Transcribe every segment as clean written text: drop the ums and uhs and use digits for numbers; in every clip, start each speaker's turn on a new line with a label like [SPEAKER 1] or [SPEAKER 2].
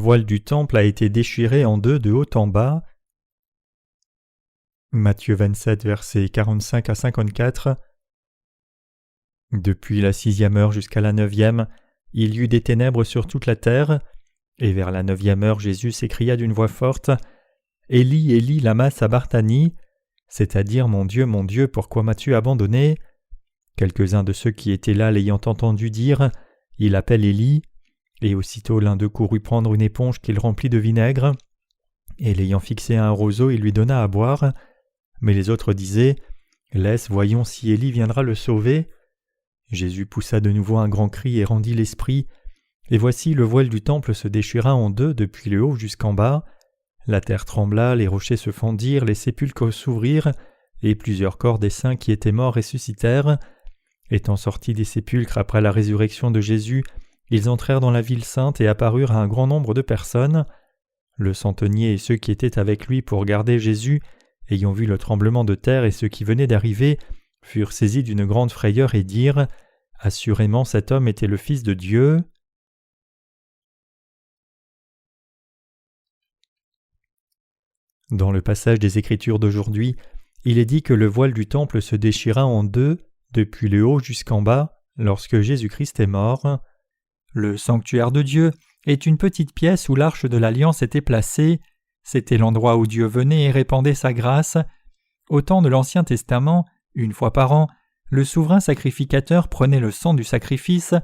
[SPEAKER 1] voile du temple a été déchiré en deux de haut en bas. Matthieu 27, versets 45 à 54. Depuis la 6e heure jusqu'à la 9e, il y eut des ténèbres sur toute la terre, et vers la 9e heure Jésus s'écria d'une voix forte, « Élie, Élie, lama sabachthani » c'est-à-dire « Mon Dieu, pourquoi m'as-tu abandonné » Quelques-uns de ceux qui étaient là l'ayant entendu dire, « Il appelle Élie » et aussitôt l'un d'eux courut prendre une éponge qu'il remplit de vinaigre, et l'ayant fixée à un roseau, il lui donna à boire. Mais les autres disaient, « Laisse, voyons si Élie viendra le sauver. » Jésus poussa de nouveau un grand cri et rendit l'esprit, et voici le voile du temple se déchira en deux depuis le haut jusqu'en bas. La terre trembla, les rochers se fendirent, les sépulcres s'ouvrirent, et plusieurs corps des saints qui étaient morts ressuscitèrent. Étant sortis des sépulcres après la résurrection de Jésus, ils entrèrent dans la ville sainte et apparurent à un grand nombre de personnes. Le centenier et ceux qui étaient avec lui pour garder Jésus, ayant vu le tremblement de terre et ceux qui venaient d'arriver, furent saisis d'une grande frayeur et dirent « Assurément cet homme était le Fils de Dieu ». Dans le passage des Écritures d'aujourd'hui, il est dit que le voile du temple se déchira en deux, depuis le haut jusqu'en bas, lorsque Jésus-Christ est mort. Le sanctuaire de Dieu est une petite pièce où l'arche de l'Alliance était placée. C'était l'endroit où Dieu venait et répandait sa grâce. Au temps de l'Ancien Testament, une fois par an, le souverain sacrificateur prenait le sang du sacrifice,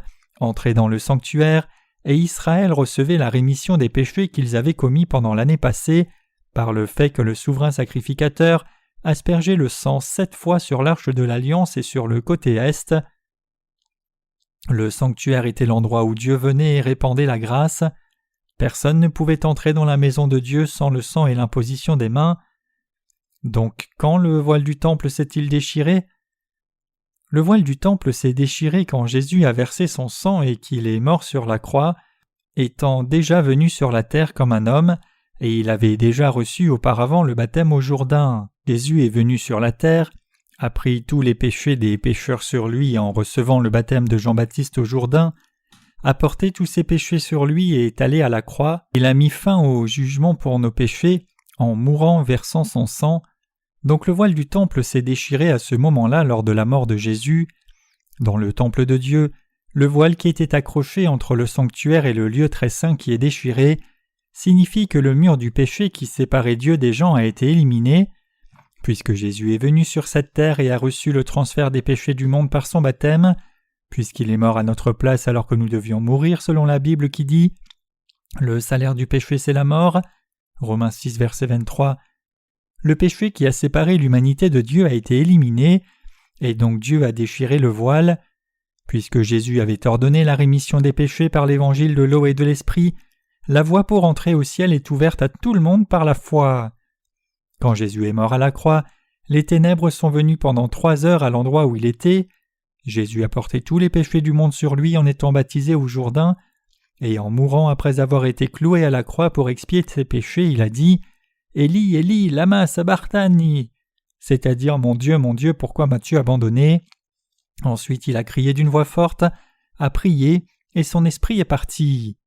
[SPEAKER 1] entrait dans le sanctuaire, et Israël recevait la rémission des péchés qu'ils avaient commis pendant l'année passée, par le fait que le souverain sacrificateur aspergeait le sang 7 fois sur l'arche de l'Alliance et sur le côté est. Le sanctuaire était l'endroit où Dieu venait et répandait la grâce. Personne ne pouvait entrer dans la maison de Dieu sans le sang et l'imposition des mains. Donc, quand le voile du temple s'est-il déchiré ? Le voile du temple s'est déchiré quand Jésus a versé son sang et qu'il est mort sur la croix, étant déjà venu sur la terre comme un homme, et il avait déjà reçu auparavant le baptême au Jourdain. Jésus est venu sur la terre, a pris tous les péchés des pécheurs sur lui en recevant le baptême de Jean-Baptiste au Jourdain, a porté tous ses péchés sur lui et est allé à la croix. Il a mis fin au jugement pour nos péchés en mourant, versant son sang. Donc le voile du temple s'est déchiré à ce moment-là lors de la mort de Jésus. Dans le temple de Dieu, le voile qui était accroché entre le sanctuaire et le lieu très saint qui est déchiré signifie que le mur du péché qui séparait Dieu des gens a été éliminé. Puisque Jésus est venu sur cette terre et a reçu le transfert des péchés du monde par son baptême, puisqu'il est mort à notre place alors que nous devions mourir selon la Bible qui dit « Le salaire du péché c'est la mort » Romains 6 verset 23. Le péché qui a séparé l'humanité de Dieu a été éliminé, et donc Dieu a déchiré le voile. Puisque Jésus avait ordonné la rémission des péchés par l'évangile de l'eau et de l'esprit, la voie pour entrer au ciel est ouverte à tout le monde par la foi. Quand Jésus est mort à la croix, les ténèbres sont venues pendant 3 heures à l'endroit où il était. Jésus a porté tous les péchés du monde sur lui en étant baptisé au Jourdain, et en mourant après avoir été cloué à la croix pour expier ses péchés, il a dit « Élie, Élie, lama sabachthani » c'est-à-dire « Mon Dieu, pourquoi m'as-tu abandonné » Ensuite il a crié d'une voix forte, a prié, et son esprit est parti.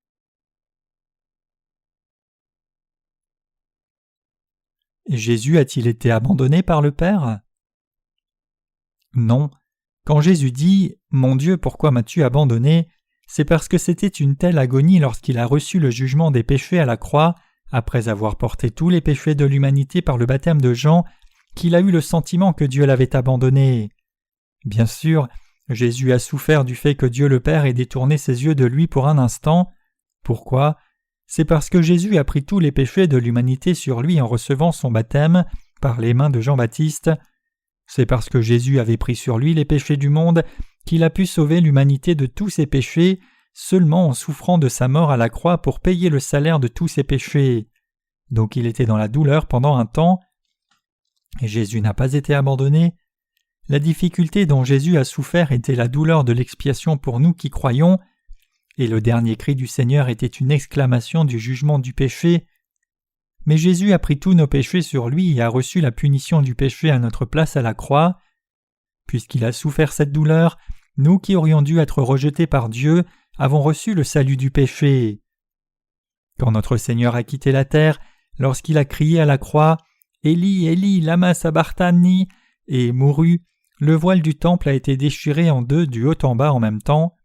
[SPEAKER 1] Jésus a-t-il été abandonné par le Père ? Non. Quand Jésus dit « Mon Dieu, pourquoi m'as-tu abandonné ?» c'est parce que c'était une telle agonie lorsqu'il a reçu le jugement des péchés à la croix, après avoir porté tous les péchés de l'humanité par le baptême de Jean, qu'il a eu le sentiment que Dieu l'avait abandonné. Bien sûr, Jésus a souffert du fait que Dieu le Père ait détourné ses yeux de lui pour un instant. Pourquoi ? C'est parce que Jésus a pris tous les péchés de l'humanité sur lui en recevant son baptême par les mains de Jean-Baptiste. C'est parce que Jésus avait pris sur lui les péchés du monde qu'il a pu sauver l'humanité de tous ses péchés seulement en souffrant de sa mort à la croix pour payer le salaire de tous ses péchés. Donc il était dans la douleur pendant un temps. Et Jésus n'a pas été abandonné. La difficulté dont Jésus a souffert était la douleur de l'expiation pour nous qui croyons, et le dernier cri du Seigneur était une exclamation du jugement du péché. Mais Jésus a pris tous nos péchés sur lui et a reçu la punition du péché à notre place à la croix. Puisqu'il a souffert cette douleur, nous qui aurions dû être rejetés par Dieu avons reçu le salut du péché. Quand notre Seigneur a quitté la terre, lorsqu'il a crié à la croix « Eli, Eli, lama sabachthani » et mourut, le voile du temple a été déchiré en deux du haut en bas en même temps.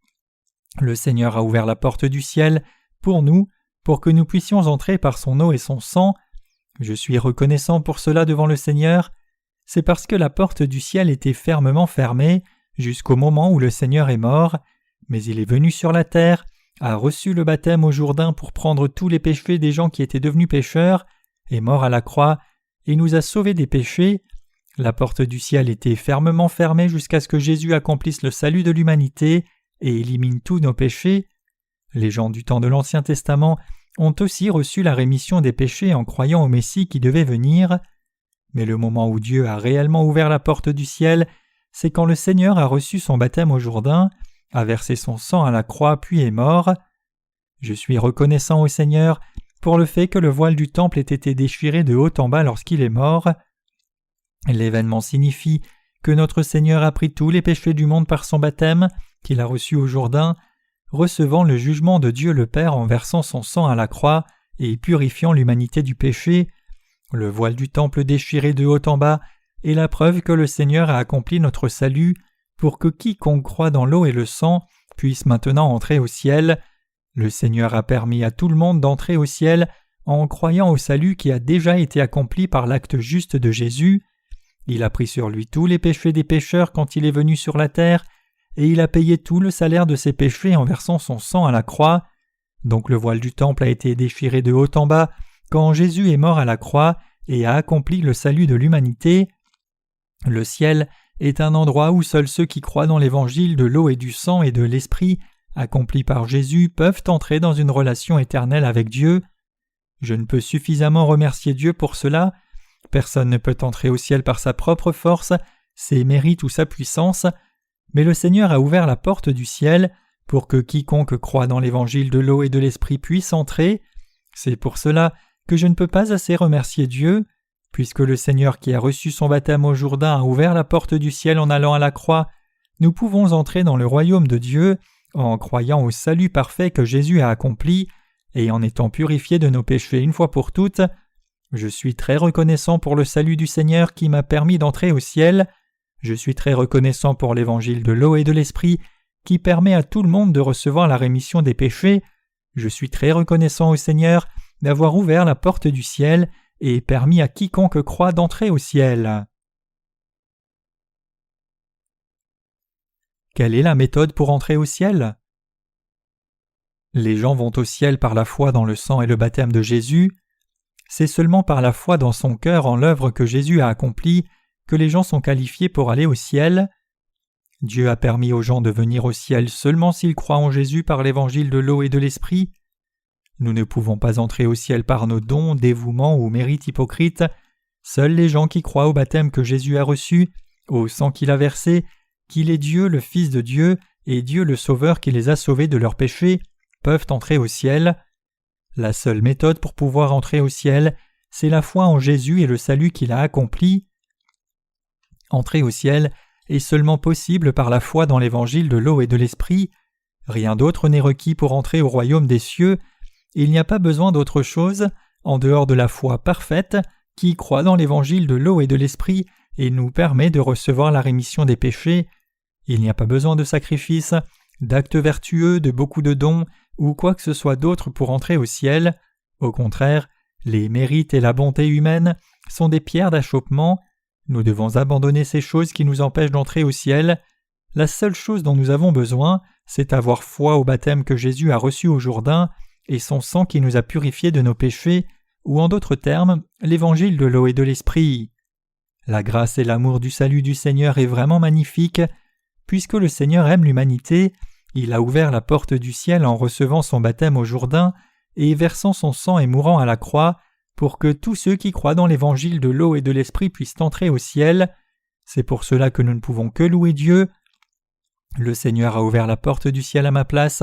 [SPEAKER 1] Le Seigneur a ouvert la porte du ciel pour nous, pour que nous puissions entrer par son eau et son sang. Je suis reconnaissant pour cela devant le Seigneur. C'est parce que la porte du ciel était fermement fermée jusqu'au moment où le Seigneur est mort, mais il est venu sur la terre, a reçu le baptême au Jourdain pour prendre tous les péchés des gens qui étaient devenus pécheurs, est mort à la croix et nous a sauvés des péchés. La porte du ciel était fermement fermée jusqu'à ce que Jésus accomplisse le salut de l'humanité et élimine tous nos péchés. Les gens du temps de l'Ancien Testament ont aussi reçu la rémission des péchés en croyant au Messie qui devait venir. Mais le moment où Dieu a réellement ouvert la porte du ciel, c'est quand le Seigneur a reçu son baptême au Jourdain, a versé son sang à la croix puis est mort. Je suis reconnaissant au Seigneur pour le fait que le voile du temple ait été déchiré de haut en bas lorsqu'il est mort. L'événement signifie que notre Seigneur a pris tous les péchés du monde par son baptême, qu'il a reçu au Jourdain, recevant le jugement de Dieu le Père en versant son sang à la croix et purifiant l'humanité du péché. Le voile du temple déchiré de haut en bas est la preuve que le Seigneur a accompli notre salut pour que quiconque croit dans l'eau et le sang puisse maintenant entrer au ciel. Le Seigneur a permis à tout le monde d'entrer au ciel en croyant au salut qui a déjà été accompli par l'acte juste de Jésus. Il a pris sur lui tous les péchés des pécheurs quand il est venu sur la terre, et il a payé tout le salaire de ses péchés en versant son sang à la croix. Donc le voile du temple a été déchiré de haut en bas quand Jésus est mort à la croix et a accompli le salut de l'humanité. Le ciel est un endroit où seuls ceux qui croient dans l'évangile de l'eau et du sang et de l'esprit accompli par Jésus peuvent entrer dans une relation éternelle avec Dieu. Je ne peux suffisamment remercier Dieu pour cela. Personne ne peut entrer au ciel par sa propre force, ses mérites ou sa puissance, mais le Seigneur a ouvert la porte du ciel pour que quiconque croit dans l'évangile de l'eau et de l'esprit puisse entrer. C'est pour cela que je ne peux pas assez remercier Dieu. Puisque le Seigneur qui a reçu son baptême au Jourdain a ouvert la porte du ciel en allant à la croix, nous pouvons entrer dans le royaume de Dieu en croyant au salut parfait que Jésus a accompli et en étant purifiés de nos péchés une fois pour toutes. Je suis très reconnaissant pour le salut du Seigneur qui m'a permis d'entrer au ciel. Je suis très reconnaissant pour l'évangile de l'eau et de l'esprit qui permet à tout le monde de recevoir la rémission des péchés. Je suis très reconnaissant au Seigneur d'avoir ouvert la porte du ciel et permis à quiconque croit d'entrer au ciel. Quelle est la méthode pour entrer au ciel? Les gens vont au ciel par la foi dans le sang et le baptême de Jésus. C'est seulement par la foi dans son cœur en l'œuvre que Jésus a accomplie que les gens sont qualifiés pour aller au ciel. Dieu a permis aux gens de venir au ciel seulement s'ils croient en Jésus par l'évangile de l'eau et de l'esprit. Nous ne pouvons pas entrer au ciel par nos dons, dévouements ou mérites hypocrites. Seuls les gens qui croient au baptême que Jésus a reçu, au sang qu'il a versé, qu'il est Dieu le Fils de Dieu et Dieu le Sauveur qui les a sauvés de leurs péchés, peuvent entrer au ciel. La seule méthode pour pouvoir entrer au ciel, c'est la foi en Jésus et le salut qu'il a accompli. Entrer au ciel est seulement possible par la foi dans l'évangile de l'eau et de l'esprit. Rien d'autre n'est requis pour entrer au royaume des cieux. Il n'y a pas besoin d'autre chose, en dehors de la foi parfaite, qui croit dans l'évangile de l'eau et de l'esprit et nous permet de recevoir la rémission des péchés. Il n'y a pas besoin de sacrifices, d'actes vertueux, de beaucoup de dons, ou quoi que ce soit d'autre pour entrer au ciel. Au contraire, les mérites et la bonté humaine sont des pierres d'achoppement. Nous devons abandonner ces choses qui nous empêchent d'entrer au ciel. La seule chose dont nous avons besoin, c'est avoir foi au baptême que Jésus a reçu au Jourdain, et son sang qui nous a purifiés de nos péchés, ou en d'autres termes, l'évangile de l'eau et de l'esprit. La grâce et l'amour du salut du Seigneur est vraiment magnifique. Puisque le Seigneur aime l'humanité, il a ouvert la porte du ciel en recevant son baptême au Jourdain et versant son sang et mourant à la croix pour que tous ceux qui croient dans l'évangile de l'eau et de l'esprit puissent entrer au ciel. C'est pour cela que nous ne pouvons que louer Dieu. Le Seigneur a ouvert la porte du ciel à ma place.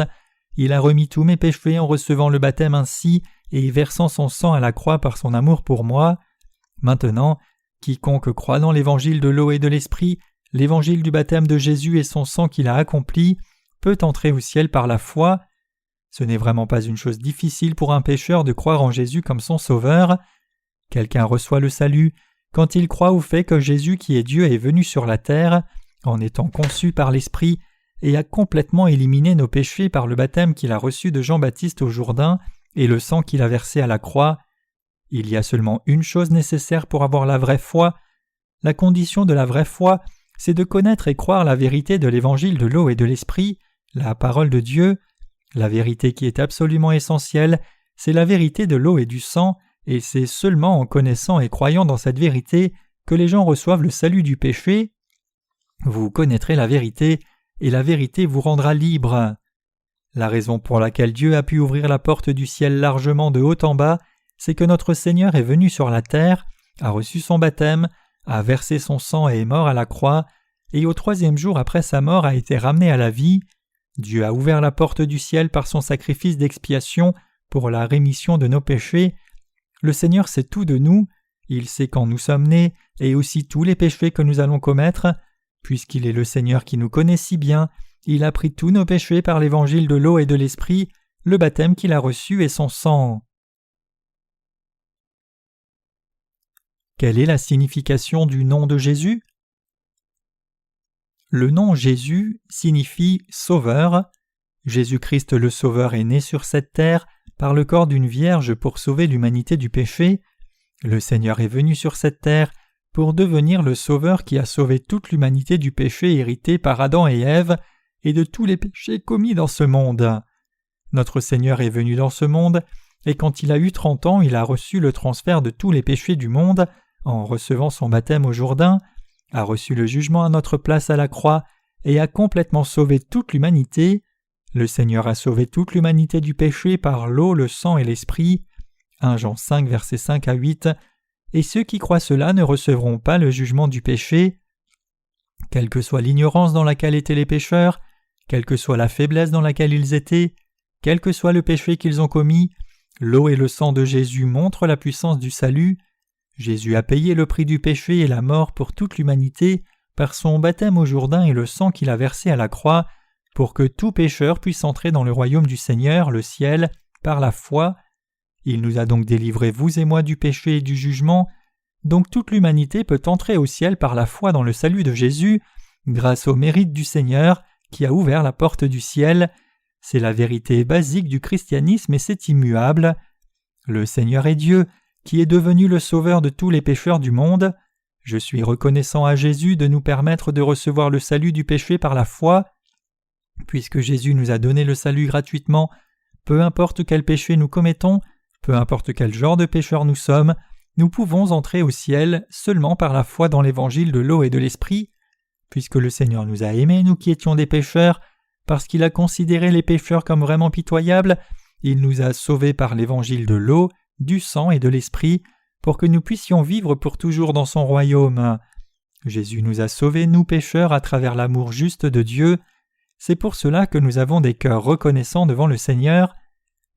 [SPEAKER 1] Il a remis tous mes péchés en recevant le baptême ainsi et versant son sang à la croix par son amour pour moi. Maintenant, quiconque croit dans l'évangile de l'eau et de l'esprit, l'évangile du baptême de Jésus et son sang qu'il a accompli, peut entrer au ciel par la foi. Ce n'est vraiment pas une chose difficile pour un pécheur de croire en Jésus comme son sauveur. Quelqu'un reçoit le salut quand il croit au fait que Jésus qui est Dieu est venu sur la terre, en étant conçu par l'Esprit, et a complètement éliminé nos péchés par le baptême qu'il a reçu de Jean-Baptiste au Jourdain et le sang qu'il a versé à la croix. Il y a seulement une chose nécessaire pour avoir la vraie foi. La condition de la vraie foi, c'est de connaître et croire la vérité de l'évangile de l'eau et de l'Esprit, la parole de Dieu. La vérité qui est absolument essentielle, c'est la vérité de l'eau et du sang, et c'est seulement en connaissant et croyant dans cette vérité que les gens reçoivent le salut du péché. Vous connaîtrez la vérité, et la vérité vous rendra libre. La raison pour laquelle Dieu a pu ouvrir la porte du ciel largement de haut en bas, c'est que notre Seigneur est venu sur la terre, a reçu son baptême, a versé son sang et est mort à la croix, et au 3e jour après sa mort a été ramené à la vie. Dieu a ouvert la porte du ciel par son sacrifice d'expiation pour la rémission de nos péchés. Le Seigneur sait tout de nous, il sait quand nous sommes nés et aussi tous les péchés que nous allons commettre. Puisqu'il est le Seigneur qui nous connaît si bien, il a pris tous nos péchés par l'évangile de l'eau et de l'Esprit, le baptême qu'il a reçu et son sang. Quelle est la signification du nom de Jésus ? Le nom Jésus signifie « Sauveur ». Jésus-Christ le Sauveur est né sur cette terre par le corps d'une vierge pour sauver l'humanité du péché. Le Seigneur est venu sur cette terre pour devenir le Sauveur qui a sauvé toute l'humanité du péché hérité par Adam et Ève et de tous les péchés commis dans ce monde. Notre Seigneur est venu dans ce monde, et quand il a eu 30 ans, il a reçu le transfert de tous les péchés du monde en recevant son baptême au Jourdain, a reçu le jugement à notre place à la croix et a complètement sauvé toute l'humanité. Le Seigneur a sauvé toute l'humanité du péché par l'eau, le sang et l'Esprit. 1 Jean 5, versets 5 à 8. Et ceux qui croient cela ne recevront pas le jugement du péché. Quelle que soit l'ignorance dans laquelle étaient les pécheurs, quelle que soit la faiblesse dans laquelle ils étaient, quel que soit le péché qu'ils ont commis, l'eau et le sang de Jésus montrent la puissance du salut. Jésus a payé le prix du péché et la mort pour toute l'humanité par son baptême au Jourdain et le sang qu'il a versé à la croix, pour que tout pécheur puisse entrer dans le royaume du Seigneur, le ciel, par la foi. Il nous a donc délivrés, vous et moi, du péché et du jugement. Donc toute l'humanité peut entrer au ciel par la foi dans le salut de Jésus, grâce au mérite du Seigneur qui a ouvert la porte du ciel. C'est la vérité basique du christianisme et c'est immuable. Le Seigneur est Dieu, qui est devenu le sauveur de tous les pécheurs du monde. Je suis reconnaissant à Jésus de nous permettre de recevoir le salut du péché par la foi. Puisque Jésus nous a donné le salut gratuitement, peu importe quel péché nous commettons, peu importe quel genre de pécheurs nous sommes, nous pouvons entrer au ciel seulement par la foi dans l'évangile de l'eau et de l'Esprit. Puisque le Seigneur nous a aimés, nous qui étions des pécheurs, parce qu'il a considéré les pécheurs comme vraiment pitoyables, il nous a sauvés par l'évangile de l'eau, du sang et de l'Esprit, pour que nous puissions vivre pour toujours dans son royaume. Jésus nous a sauvés, nous pécheurs, à travers l'amour juste de Dieu. C'est pour cela que nous avons des cœurs reconnaissants devant le Seigneur.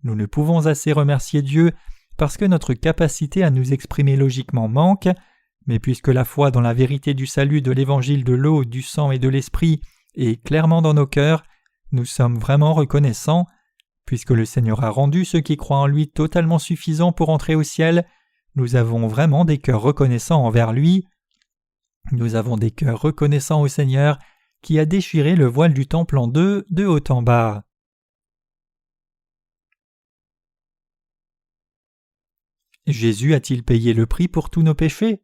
[SPEAKER 1] Nous ne pouvons assez remercier Dieu parce que notre capacité à nous exprimer logiquement manque, mais puisque la foi dans la vérité du salut de l'évangile de l'eau, du sang et de l'Esprit est clairement dans nos cœurs, nous sommes vraiment reconnaissants. Puisque le Seigneur a rendu ceux qui croient en lui totalement suffisants pour entrer au ciel, nous avons vraiment des cœurs reconnaissants envers lui. Nous avons des cœurs reconnaissants au Seigneur qui a déchiré le voile du temple en deux, de haut en bas. Jésus a-t-il payé le prix pour tous nos péchés ?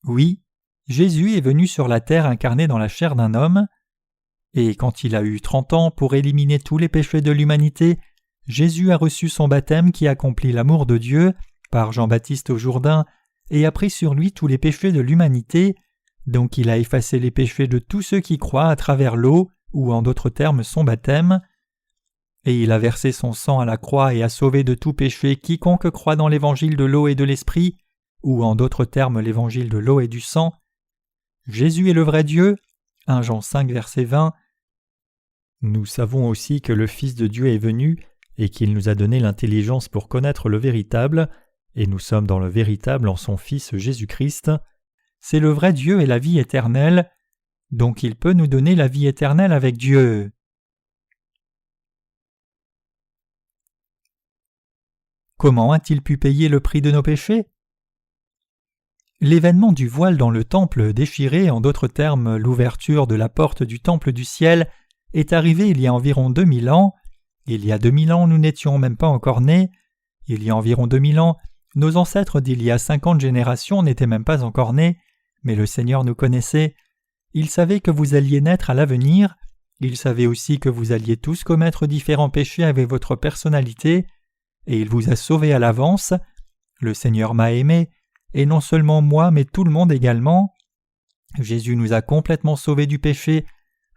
[SPEAKER 1] Oui, Jésus est venu sur la terre incarné dans la chair d'un homme. Et quand il a eu 30 ans pour éliminer tous les péchés de l'humanité, Jésus a reçu son baptême qui accomplit l'amour de Dieu par Jean-Baptiste au Jourdain et a pris sur lui tous les péchés de l'humanité, donc il a effacé les péchés de tous ceux qui croient à travers l'eau, ou en d'autres termes son baptême. Et il a versé son sang à la croix et a sauvé de tout péché quiconque croit dans l'évangile de l'eau et de l'Esprit, ou en d'autres termes l'évangile de l'eau et du sang. Jésus est le vrai Dieu. 1 Jean 5, verset 20. Nous savons aussi que le Fils de Dieu est venu et qu'il nous a donné l'intelligence pour connaître le véritable, et nous sommes dans le véritable en son Fils Jésus-Christ. C'est le vrai Dieu et la vie éternelle, donc il peut nous donner la vie éternelle avec Dieu. comment a-t-il pu payer le prix de nos péchés? L'événement du voile dans le temple déchiré, en d'autres termes l'ouverture de la porte du temple du ciel, est arrivé il y a environ 2000 ans. Il y a 2000 ans, nous n'étions même pas encore nés. Il y a environ 2000 ans, nos ancêtres d'il y a 50 générations n'étaient même pas encore nés, mais le Seigneur nous connaissait. Il savait que vous alliez naître à l'avenir. Il savait aussi que vous alliez tous commettre différents péchés avec votre personnalité, et il vous a sauvés à l'avance. Le Seigneur m'a aimé, et non seulement moi, mais tout le monde également. Jésus nous a complètement sauvés du péché,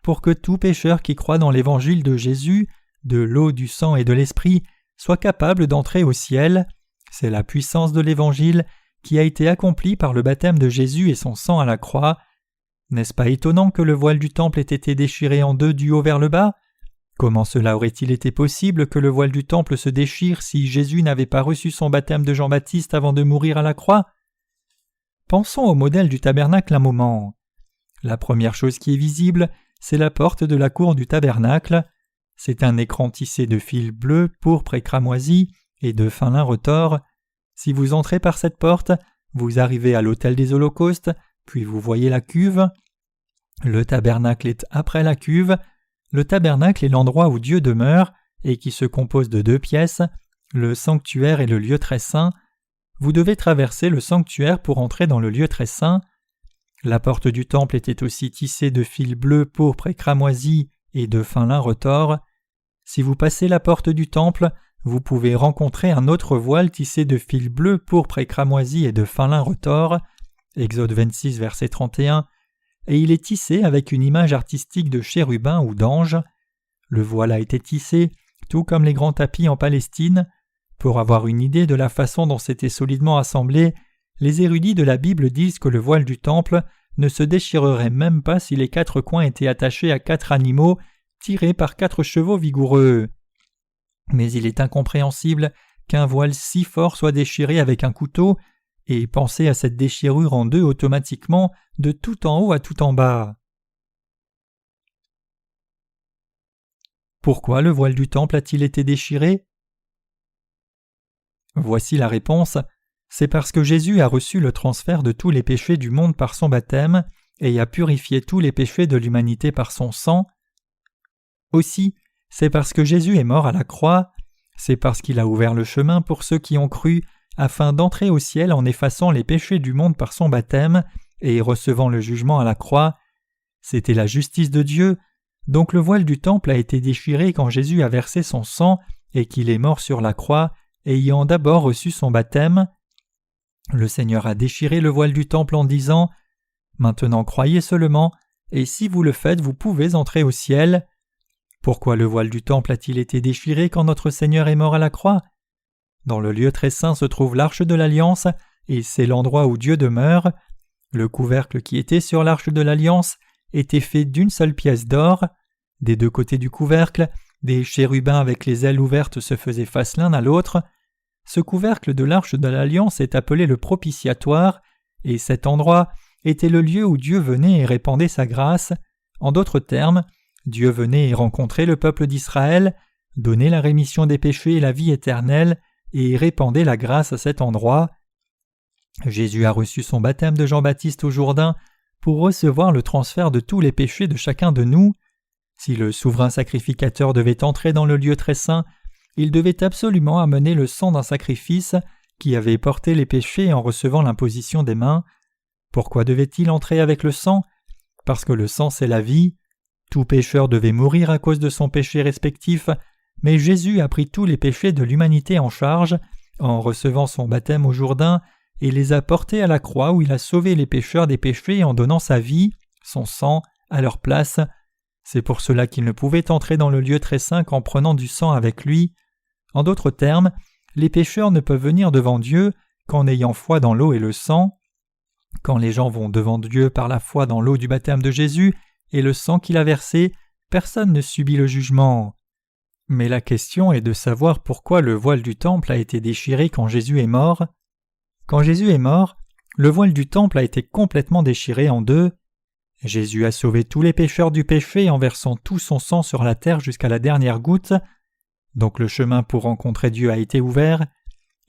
[SPEAKER 1] pour que tout pécheur qui croit dans l'évangile de Jésus, de l'eau, du sang et de l'esprit, soit capable d'entrer au ciel. C'est la puissance de l'évangile qui a été accomplie par le baptême de Jésus et son sang à la croix. N'est-ce pas étonnant que le voile du temple ait été déchiré en deux du haut vers le bas? Comment cela aurait-il été possible que le voile du temple se déchire si Jésus n'avait pas reçu son baptême de Jean-Baptiste avant de mourir à la croix? Pensons au modèle du tabernacle un moment. La première chose qui est visible, c'est la porte de la cour du tabernacle. C'est un écran tissé de fils bleus, pourpre et cramoisi, et de fin lin retors. Si vous entrez par cette porte, vous arrivez à l'autel des holocaustes, puis vous voyez la cuve. Le tabernacle est après la cuve. Le tabernacle est l'endroit où Dieu demeure, et qui se compose de deux pièces, le sanctuaire et le lieu très saint. Vous devez traverser le sanctuaire pour entrer dans le lieu très saint. La porte du temple était aussi tissée de fils bleus, pourpre et cramoisi, et de fin lin retors. Si vous passez la porte du temple, vous pouvez rencontrer un autre voile tissé de fils bleus, pourpre et cramoisi et de fin lin retors. Exode 26, verset 31, et il est tissé avec une image artistique de chérubin ou d'ange. Le voile a été tissé, tout comme les grands tapis en Palestine. Pour avoir une idée de la façon dont c'était solidement assemblé, les érudits de la Bible disent que le voile du temple ne se déchirerait même pas si les quatre coins étaient attachés à 4 animaux tirés par 4 chevaux vigoureux. Mais il est incompréhensible qu'un voile si fort soit déchiré avec un couteau, et pensez à cette déchirure en deux automatiquement de tout en haut à tout en bas. Pourquoi le voile du temple a-t-il été déchiré? Voici la réponse. C'est parce que Jésus a reçu le transfert de tous les péchés du monde par son baptême et a purifié tous les péchés de l'humanité par son sang. Aussi, c'est parce que Jésus est mort à la croix, c'est parce qu'il a ouvert le chemin pour ceux qui ont cru, afin d'entrer au ciel en effaçant les péchés du monde par son baptême et recevant le jugement à la croix. C'était la justice de Dieu, donc le voile du temple a été déchiré quand Jésus a versé son sang et qu'il est mort sur la croix, ayant d'abord reçu son baptême. Le Seigneur a déchiré le voile du temple en disant « Maintenant croyez seulement, et si vous le faites, vous pouvez entrer au ciel. » Pourquoi le voile du temple a-t-il été déchiré quand notre Seigneur est mort à la croix? Dans le lieu très saint se trouve l'arche de l'Alliance, et c'est l'endroit où Dieu demeure. Le couvercle qui était sur l'arche de l'Alliance était fait d'une seule pièce d'or. Des deux côtés du couvercle, des chérubins avec les ailes ouvertes se faisaient face l'un à l'autre. Ce couvercle de l'arche de l'Alliance est appelé le propitiatoire, et cet endroit était le lieu où Dieu venait et répandait sa grâce. En d'autres termes, Dieu venait et rencontrait le peuple d'Israël, donnait la rémission des péchés et la vie éternelle, et répandait la grâce à cet endroit. Jésus a reçu son baptême de Jean-Baptiste au Jourdain pour recevoir le transfert de tous les péchés de chacun de nous. Si le souverain sacrificateur devait entrer dans le lieu très saint, il devait absolument amener le sang d'un sacrifice qui avait porté les péchés en recevant l'imposition des mains. Pourquoi devait-il entrer avec le sang? Parce que le sang c'est la vie. Tout pécheur devait mourir à cause de son péché respectif, mais Jésus a pris tous les péchés de l'humanité en charge en recevant son baptême au Jourdain et les a portés à la croix où il a sauvé les pécheurs des péchés en donnant sa vie, son sang, à leur place. C'est pour cela qu'il ne pouvait entrer dans le lieu très saint qu'en prenant du sang avec lui. En d'autres termes, les pécheurs ne peuvent venir devant Dieu qu'en ayant foi dans l'eau et le sang. Quand les gens vont devant Dieu par la foi dans l'eau du baptême de Jésus et le sang qu'il a versé, personne ne subit le jugement. Mais la question est de savoir pourquoi le voile du temple a été déchiré quand Jésus est mort. Quand Jésus est mort, le voile du temple a été complètement déchiré en deux. Jésus a sauvé tous les pécheurs du péché en versant tout son sang sur la terre jusqu'à la dernière goutte. Donc le chemin pour rencontrer Dieu a été ouvert.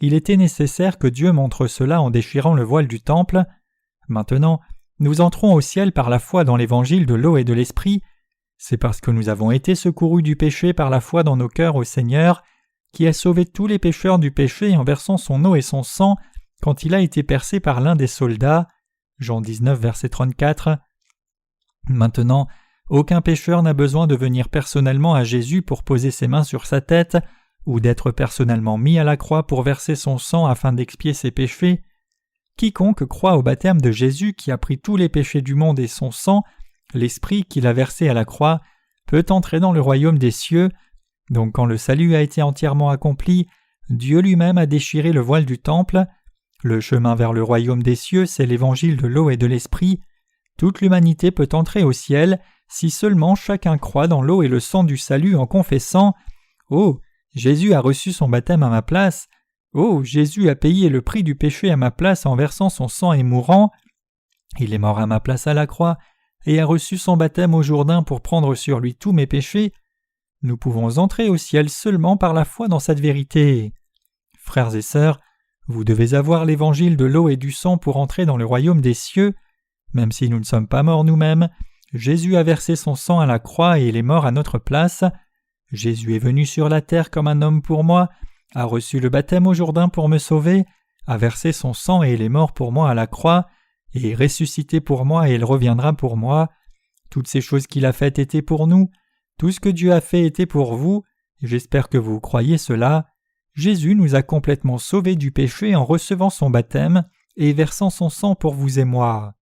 [SPEAKER 1] il était nécessaire que Dieu montre cela en déchirant le voile du temple. Maintenant, nous entrons au ciel par la foi dans l'évangile de l'eau et de l'esprit. C'est parce que nous avons été secourus du péché par la foi dans nos cœurs au Seigneur, qui a sauvé tous les pécheurs du péché en versant son eau et son sang quand il a été percé par l'un des soldats. Jean 19, verset 34. Maintenant, aucun pécheur n'a besoin de venir personnellement à Jésus pour poser ses mains sur sa tête, ou d'être personnellement mis à la croix pour verser son sang afin d'expier ses péchés. Quiconque croit au baptême de Jésus qui a pris tous les péchés du monde et son sang, l'Esprit qu'il a versé à la croix, peut entrer dans le royaume des cieux. Donc quand le salut a été entièrement accompli, Dieu lui-même a déchiré le voile du temple. Le chemin vers le royaume des cieux, c'est l'évangile de l'eau et de l'esprit. Toute l'humanité peut entrer au ciel si seulement chacun croit dans l'eau et le sang du salut en confessant « Oh, Jésus a reçu son baptême à ma place. Oh, Jésus a payé le prix du péché à ma place en versant son sang et mourant. Il est mort à ma place à la croix et a reçu son baptême au Jourdain pour prendre sur lui tous mes péchés. » Nous pouvons entrer au ciel seulement par la foi dans cette vérité. Frères et sœurs, vous devez avoir l'évangile de l'eau et du sang pour entrer dans le royaume des cieux. Même si nous ne sommes pas morts nous-mêmes, Jésus a versé son sang à la croix et il est mort à notre place. Jésus est venu sur la terre comme un homme pour moi, a reçu le baptême au Jourdain pour me sauver, a versé son sang et il est mort pour moi à la croix, et est ressuscité pour moi et il reviendra pour moi. Toutes ces choses qu'il a faites étaient pour nous. Tout ce que Dieu a fait était pour vous. J'espère que vous croyez cela. Jésus nous a complètement sauvés du péché en recevant son baptême et versant son sang pour vous et moi.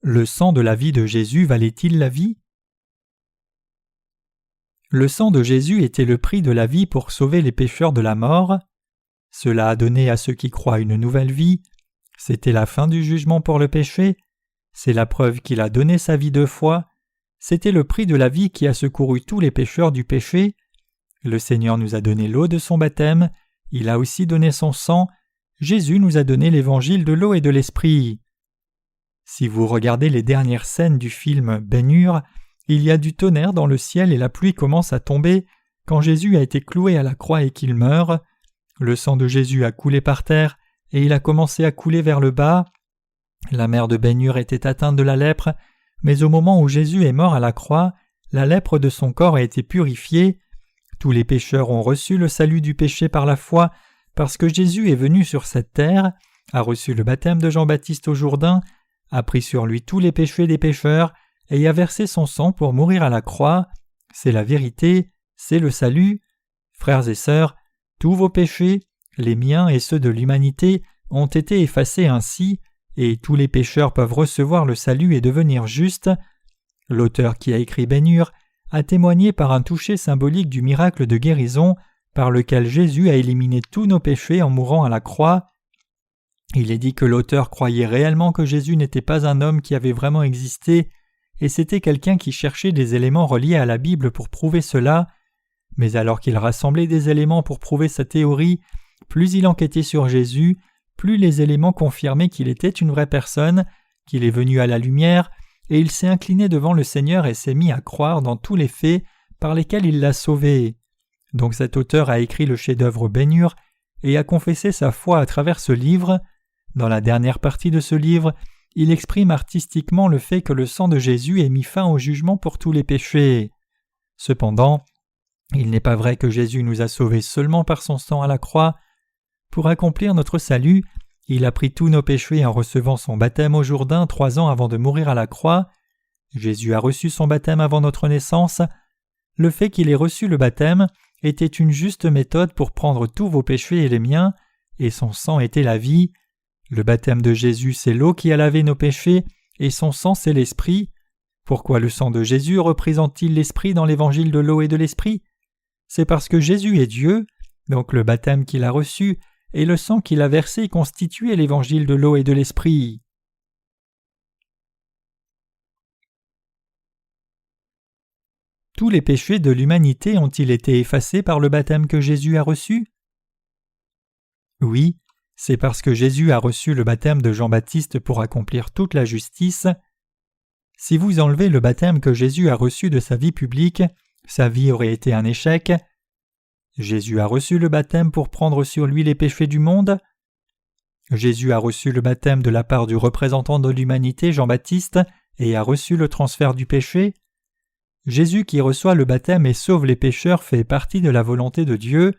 [SPEAKER 1] Le sang de la vie de Jésus valait-il la vie? Le sang de Jésus était le prix de la vie pour sauver les pécheurs de la mort. Cela a donné à ceux qui croient une nouvelle vie. C'était la fin du jugement pour le péché. C'est la preuve qu'il a donné sa vie 2 fois. C'était le prix de la vie qui a secouru tous les pécheurs du péché. Le Seigneur nous a donné l'eau de son baptême. Il a aussi donné son sang. Jésus nous a donné l'évangile de l'eau et de l'esprit. Si vous regardez les dernières scènes du film Ben-Hur, il y a du tonnerre dans le ciel et la pluie commence à tomber quand Jésus a été cloué à la croix et qu'il meurt. Le sang de Jésus a coulé par terre et il a commencé à couler vers le bas. La mère de Ben-Hur était atteinte de la lèpre, mais au moment où Jésus est mort à la croix, la lèpre de son corps a été purifiée. Tous les pécheurs ont reçu le salut du péché par la foi parce que Jésus est venu sur cette terre, a reçu le baptême de Jean-Baptiste au Jourdain, a pris sur lui tous les péchés des pécheurs et a versé son sang pour mourir à la croix. C'est la vérité, c'est le salut. Frères et sœurs, tous vos péchés, les miens et ceux de l'humanité, ont été effacés ainsi, et tous les pécheurs peuvent recevoir le salut et devenir justes. L'auteur qui a écrit Ben-Hur a témoigné par un toucher symbolique du miracle de guérison par lequel Jésus a éliminé tous nos péchés en mourant à la croix. Il est dit que l'auteur croyait réellement que Jésus n'était pas un homme qui avait vraiment existé, et c'était quelqu'un qui cherchait des éléments reliés à la Bible pour prouver cela. Mais alors qu'il rassemblait des éléments pour prouver sa théorie, plus il enquêtait sur Jésus, plus les éléments confirmaient qu'il était une vraie personne, qu'il est venu à la lumière, et il s'est incliné devant le Seigneur et s'est mis à croire dans tous les faits par lesquels il l'a sauvé. Donc cet auteur a écrit le chef-d'œuvre Ben-Hur et a confessé sa foi à travers ce livre. Dans la dernière partie de ce livre, il exprime artistiquement le fait que le sang de Jésus ait mis fin au jugement pour tous les péchés. Cependant, il n'est pas vrai que Jésus nous a sauvés seulement par son sang à la croix. Pour accomplir notre salut, il a pris tous nos péchés en recevant son baptême au Jourdain 3 ans avant de mourir à la croix. Jésus a reçu son baptême avant notre naissance. Le fait qu'il ait reçu le baptême était une juste méthode pour prendre tous vos péchés et les miens, et son sang était la vie. Le baptême de Jésus, c'est l'eau qui a lavé nos péchés, et son sang, c'est l'esprit. Pourquoi le sang de Jésus représente-t-il l'esprit dans l'évangile de l'eau et de l'esprit? C'est parce que Jésus est Dieu, donc le baptême qu'il a reçu et le sang qu'il a versé constituaient l'évangile de l'eau et de l'esprit. Tous les péchés de l'humanité ont-ils été effacés par le baptême que Jésus a reçu? Oui, c'est parce que Jésus a reçu le baptême de Jean-Baptiste pour accomplir toute la justice. Si vous enlevez le baptême que Jésus a reçu de sa vie publique, sa vie aurait été un échec. Jésus a reçu le baptême pour prendre sur lui les péchés du monde. Jésus a reçu le baptême de la part du représentant de l'humanité, Jean-Baptiste, et a reçu le transfert du péché. Jésus qui reçoit le baptême et sauve les pécheurs fait partie de la volonté de Dieu.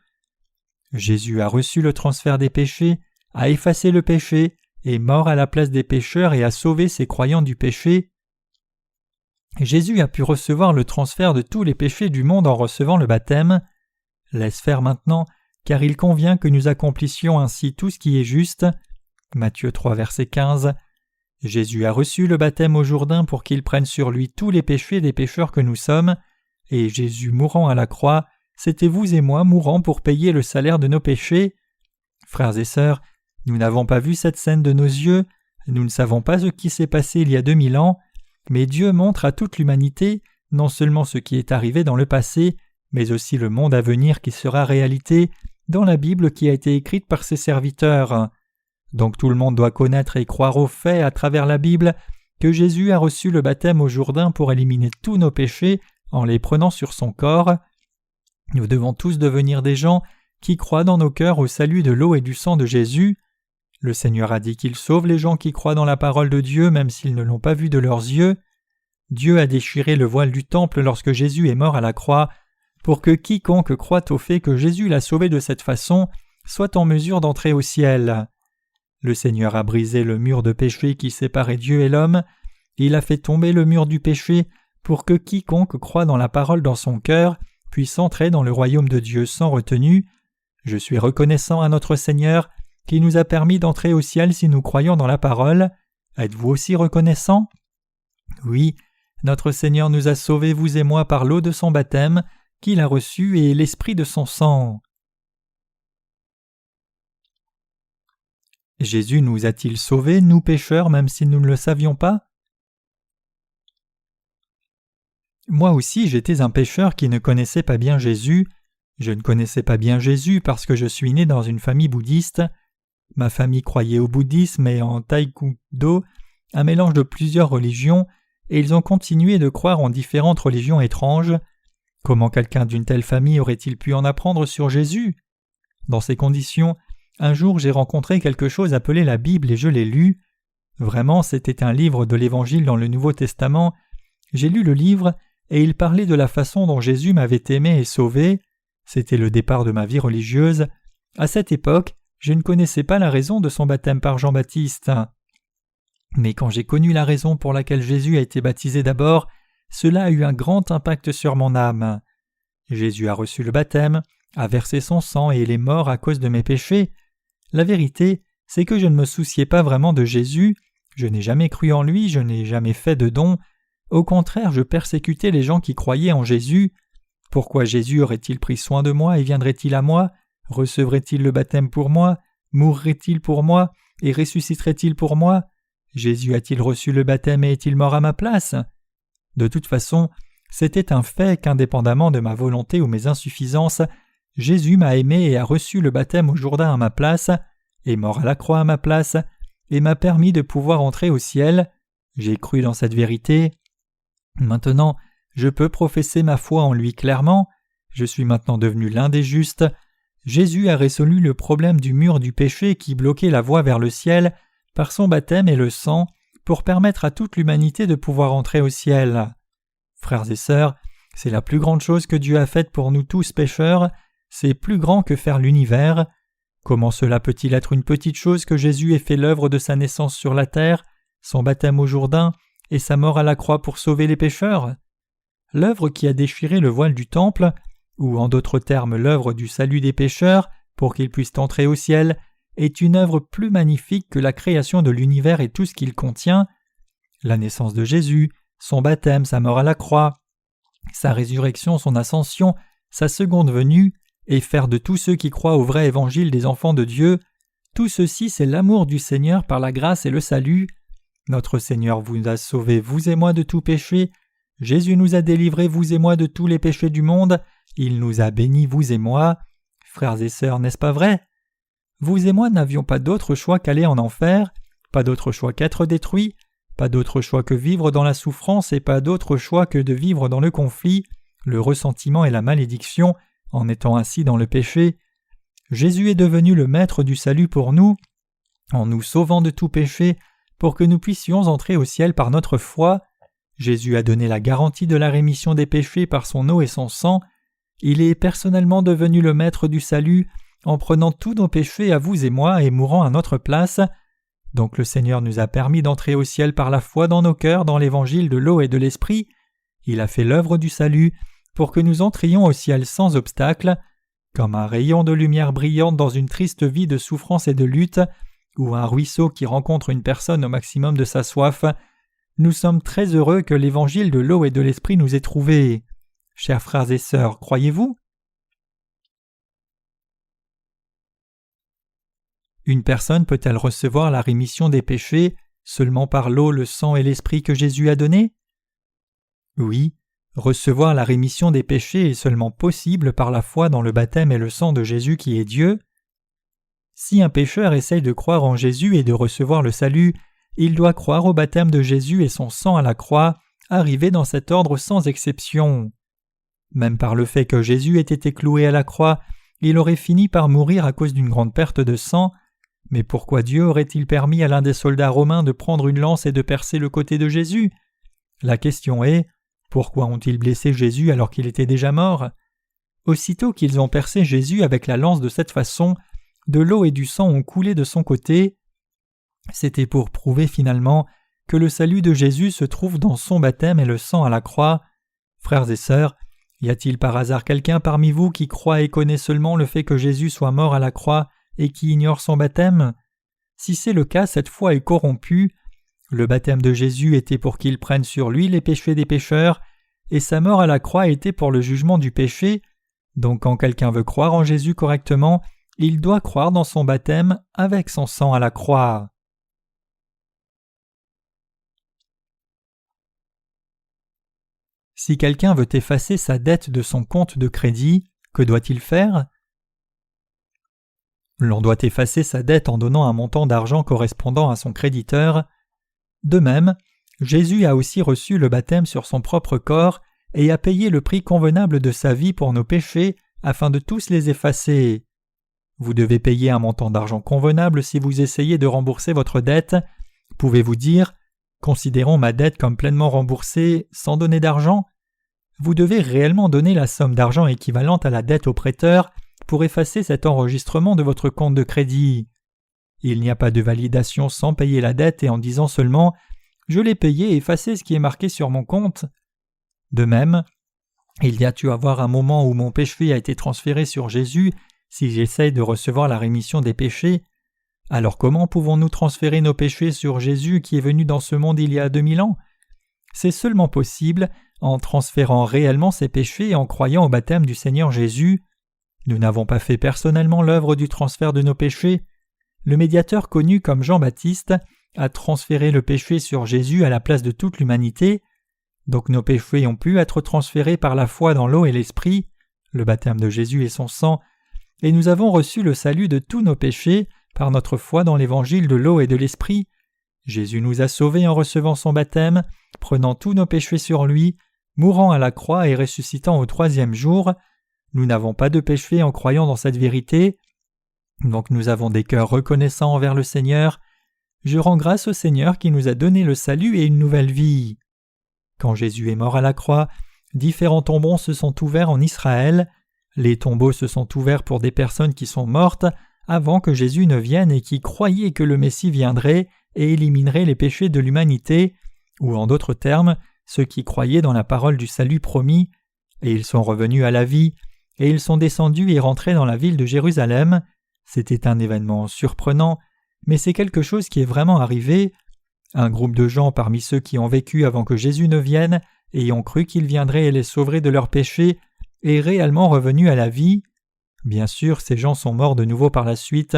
[SPEAKER 1] Jésus a reçu le transfert des péchés, a effacé le péché, est mort à la place des pécheurs et a sauvé ses croyants du péché. Jésus a pu recevoir le transfert de tous les péchés du monde en recevant le baptême. Laisse faire maintenant, car il convient que nous accomplissions ainsi tout ce qui est juste. Matthieu 3, verset 15. Jésus a reçu le baptême au Jourdain pour qu'il prenne sur lui tous les péchés des pécheurs que nous sommes, et Jésus mourant à la croix, c'était vous et moi mourant pour payer le salaire de nos péchés. Frères et sœurs, nous n'avons pas vu cette scène de nos yeux, nous ne savons pas ce qui s'est passé il y a 2000 ans, mais Dieu montre à toute l'humanité non seulement ce qui est arrivé dans le passé, mais aussi le monde à venir qui sera réalité dans la Bible qui a été écrite par ses serviteurs. Donc tout le monde doit connaître et croire au fait à travers la Bible que Jésus a reçu le baptême au Jourdain pour éliminer tous nos péchés en les prenant sur son corps. Nous devons tous devenir des gens qui croient dans nos cœurs au salut de l'eau et du sang de Jésus. Le Seigneur a dit qu'il sauve les gens qui croient dans la parole de Dieu même s'ils ne l'ont pas vu de leurs yeux. Dieu a déchiré le voile du temple lorsque Jésus est mort à la croix pour que quiconque croit au fait que Jésus l'a sauvé de cette façon soit en mesure d'entrer au ciel. Le Seigneur a brisé le mur de péché qui séparait Dieu et l'homme. Il a fait tomber le mur du péché pour que quiconque croit dans la parole dans son cœur puisse entrer dans le royaume de Dieu sans retenue. Je suis reconnaissant à notre Seigneur qui nous a permis d'entrer au ciel si nous croyons dans la parole. Êtes-vous aussi reconnaissant? Oui, notre Seigneur nous a sauvés, vous et moi, par l'eau de son baptême, qu'il a reçu et l'esprit de son sang. Jésus nous a-t-il sauvés, nous pécheurs, même si nous ne le savions pas? Moi aussi, j'étais un pécheur qui ne connaissait pas bien Jésus. Je ne connaissais pas bien Jésus parce que je suis né dans une famille bouddhiste. Ma famille croyait au bouddhisme et en taekwondo, un mélange de plusieurs religions, et ils ont continué de croire en différentes religions étranges. Comment quelqu'un d'une telle famille aurait-il pu en apprendre sur Jésus? Dans ces conditions, un jour j'ai rencontré quelque chose appelé la Bible et je l'ai lu. Vraiment, c'était un livre de l'Évangile dans le Nouveau Testament. J'ai lu le livre et il parlait de la façon dont Jésus m'avait aimé et sauvé. C'était le départ de ma vie religieuse. À cette époque, je ne connaissais pas la raison de son baptême par Jean-Baptiste. Mais quand j'ai connu la raison pour laquelle Jésus a été baptisé d'abord, cela a eu un grand impact sur mon âme. Jésus a reçu le baptême, a versé son sang et il est mort à cause de mes péchés. La vérité, c'est que je ne me souciais pas vraiment de Jésus, je n'ai jamais cru en lui, je n'ai jamais fait de dons. Au contraire, je persécutais les gens qui croyaient en Jésus. Pourquoi Jésus aurait-il pris soin de moi et viendrait-il à moi? Recevrait-il le baptême pour moi? Mourrait-il pour moi? Et ressusciterait-il pour moi? Jésus a-t-il reçu le baptême et est-il mort à ma place? De toute façon, c'était un fait qu'indépendamment de ma volonté ou mes insuffisances, Jésus m'a aimé et a reçu le baptême au Jourdain à ma place, est mort à la croix à ma place, et m'a permis de pouvoir entrer au ciel. J'ai cru dans cette vérité. Maintenant, je peux professer ma foi en lui clairement. Je suis maintenant devenu l'un des justes. Jésus a résolu le problème du mur du péché qui bloquait la voie vers le ciel par son baptême et le sang pour permettre à toute l'humanité de pouvoir entrer au ciel. Frères et sœurs, c'est la plus grande chose que Dieu a faite pour nous tous pécheurs. C'est plus grand que faire l'univers. Comment cela peut-il être une petite chose que Jésus ait fait l'œuvre de sa naissance sur la terre, son baptême au Jourdain et sa mort à la croix pour sauver les pécheurs? L'œuvre qui a déchiré le voile du temple, ou en d'autres termes l'œuvre du salut des pécheurs pour qu'ils puissent entrer au ciel, est une œuvre plus magnifique que la création de l'univers et tout ce qu'il contient. La naissance de Jésus, son baptême, sa mort à la croix, sa résurrection, son ascension, sa seconde venue, et faire de tous ceux qui croient au vrai évangile des enfants de Dieu, tout ceci c'est l'amour du Seigneur par la grâce et le salut. Notre Seigneur vous a sauvés, vous et moi, de tout péché. Jésus nous a délivrés, vous et moi, de tous les péchés du monde. Il nous a bénis, vous et moi. Frères et sœurs, n'est-ce pas vrai? Vous et moi n'avions pas d'autre choix qu'aller en enfer, pas d'autre choix qu'être détruits, pas d'autre choix que vivre dans la souffrance et pas d'autre choix que de vivre dans le conflit. le ressentiment et la malédiction, en étant ainsi dans le péché. Jésus est devenu le maître du salut pour nous, en nous sauvant de tout péché, pour que nous puissions entrer au ciel par notre foi. Jésus a donné la garantie de la rémission des péchés par son eau et son sang. Il est personnellement devenu le maître du salut, en prenant tous nos péchés à vous et moi et mourant à notre place. Donc le Seigneur nous a permis d'entrer au ciel par la foi dans nos cœurs dans l'évangile de l'eau et de l'esprit. Il a fait l'œuvre du salut pour que nous entrions au ciel sans obstacle, comme un rayon de lumière brillante dans une triste vie de souffrance et de lutte, ou un ruisseau qui rencontre une personne au maximum de sa soif. Nous sommes très heureux que l'évangile de l'eau et de l'esprit nous ait trouvés. Chers frères et sœurs, croyez-vous? Une personne peut-elle recevoir la rémission des péchés seulement par l'eau, le sang et l'esprit que Jésus a donné? Oui, recevoir la rémission des péchés est seulement possible par la foi dans le baptême et le sang de Jésus qui est Dieu. Si un pécheur essaye de croire en Jésus et de recevoir le salut, il doit croire au baptême de Jésus et son sang à la croix, arrivé dans cet ordre sans exception. Même par le fait que Jésus ait été cloué à la croix, il aurait fini par mourir à cause d'une grande perte de sang. Mais pourquoi Dieu aurait-il permis à l'un des soldats romains de prendre une lance et de percer le côté de Jésus? La question est, pourquoi ont-ils blessé Jésus alors qu'il était déjà mort? Aussitôt qu'ils ont percé Jésus avec la lance de cette façon, de l'eau et du sang ont coulé de son côté. C'était pour prouver finalement que le salut de Jésus se trouve dans son baptême et le sang à la croix. Frères et sœurs, y a-t-il par hasard quelqu'un parmi vous qui croit et connaît seulement le fait que Jésus soit mort à la croix et qui ignore son baptême? Si c'est le cas, cette foi est corrompue. Le baptême de Jésus était pour qu'il prenne sur lui les péchés des pécheurs, et sa mort à la croix était pour le jugement du péché. Donc quand quelqu'un veut croire en Jésus correctement, il doit croire dans son baptême avec son sang à la croix. Si quelqu'un veut effacer sa dette de son compte de crédit, que doit-il faire? L'on doit effacer sa dette en donnant un montant d'argent correspondant à son créditeur. De même, Jésus a aussi reçu le baptême sur son propre corps et a payé le prix convenable de sa vie pour nos péchés afin de tous les effacer. Vous devez payer un montant d'argent convenable si vous essayez de rembourser votre dette. Pouvez-vous dire « Considérons ma dette comme pleinement remboursée sans donner d'argent ?» Vous devez réellement donner la somme d'argent équivalente à la dette au prêteur pour effacer cet enregistrement de votre compte de crédit. Il n'y a pas de validation sans payer la dette et en disant seulement « Je l'ai payé et effacez ce qui est marqué sur mon compte ». De même, il y a dû avoir un moment où mon péché a été transféré sur Jésus si j'essaye de recevoir la rémission des péchés. Alors comment pouvons-nous transférer nos péchés sur Jésus qui est venu dans ce monde il y a 2000 ans? C'est seulement possible en transférant réellement ses péchés et en croyant au baptême du Seigneur Jésus. Nous n'avons pas fait personnellement l'œuvre du transfert de nos péchés. Le médiateur connu comme Jean-Baptiste a transféré le péché sur Jésus à la place de toute l'humanité. Donc nos péchés ont pu être transférés par la foi dans l'eau et l'esprit, le baptême de Jésus et son sang, et nous avons reçu le salut de tous nos péchés par notre foi dans l'évangile de l'eau et de l'esprit. Jésus nous a sauvés en recevant son baptême, prenant tous nos péchés sur lui, mourant à la croix et ressuscitant au 3e jour. Nous n'avons pas de péché en croyant dans cette vérité. Donc nous avons des cœurs reconnaissants envers le Seigneur. Je rends grâce au Seigneur qui nous a donné le salut et une nouvelle vie. Quand Jésus est mort à la croix, différents tombeaux se sont ouverts en Israël. Les tombeaux se sont ouverts pour des personnes qui sont mortes avant que Jésus ne vienne et qui croyaient que le Messie viendrait et éliminerait les péchés de l'humanité, ou en d'autres termes, ceux qui croyaient dans la parole du salut promis, et ils sont revenus à la vie, et ils sont descendus et rentrés dans la ville de Jérusalem. C'était un événement surprenant, mais c'est quelque chose qui est vraiment arrivé. Un groupe de gens parmi ceux qui ont vécu avant que Jésus ne vienne et ont cru qu'il viendrait et les sauverait de leurs péchés est réellement revenu à la vie. Bien sûr, ces gens sont morts de nouveau par la suite.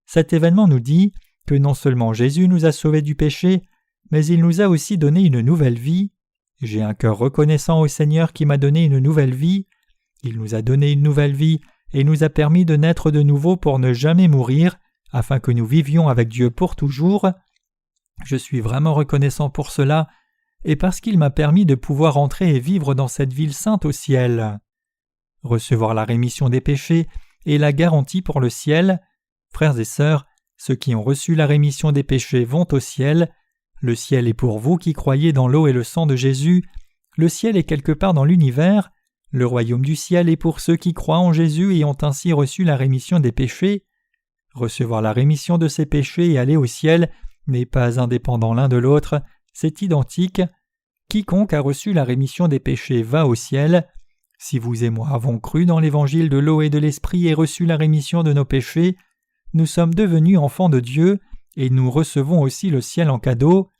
[SPEAKER 1] Cet événement nous dit que non seulement Jésus nous a sauvés du péché, mais il nous a aussi donné une nouvelle vie. J'ai un cœur reconnaissant au Seigneur qui m'a donné une nouvelle vie. Il nous a donné une nouvelle vie et nous a permis de naître de nouveau pour ne jamais mourir, afin que nous vivions avec Dieu pour toujours. Je suis vraiment reconnaissant pour cela, et parce qu'il m'a permis de pouvoir entrer et vivre dans cette ville sainte au ciel. Recevoir la rémission des péchés est la garantie pour le ciel. Frères et sœurs, ceux qui ont reçu la rémission des péchés vont au ciel. Le ciel est pour vous qui croyez dans l'eau et le sang de Jésus. Le ciel est quelque part dans l'univers. Le royaume du ciel est pour ceux qui croient en Jésus et ont ainsi reçu la rémission des péchés. Recevoir la rémission de ses péchés et aller au ciel n'est pas indépendant l'un de l'autre, c'est identique. Quiconque a reçu la rémission des péchés va au ciel. Si vous et moi avons cru dans l'évangile de l'eau et de l'esprit et reçu la rémission de nos péchés, nous sommes devenus enfants de Dieu et nous recevons aussi le ciel en cadeau.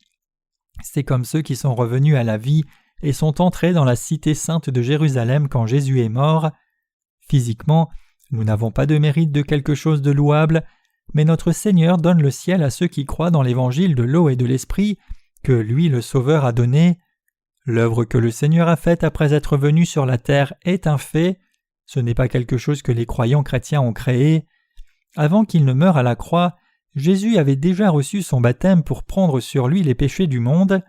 [SPEAKER 1] C'est comme ceux qui sont revenus à la vie et sont entrés dans la cité sainte de Jérusalem quand Jésus est mort. Physiquement, nous n'avons pas de mérite de quelque chose de louable, mais notre Seigneur donne le ciel à ceux qui croient dans l'évangile de l'eau et de l'esprit que lui, le Sauveur, a donné. L'œuvre que le Seigneur a faite après être venu sur la terre est un fait. Ce n'est pas quelque chose que les croyants chrétiens ont créé. Avant qu'il ne meure à la croix, Jésus avait déjà reçu son baptême pour prendre sur lui les péchés du monde.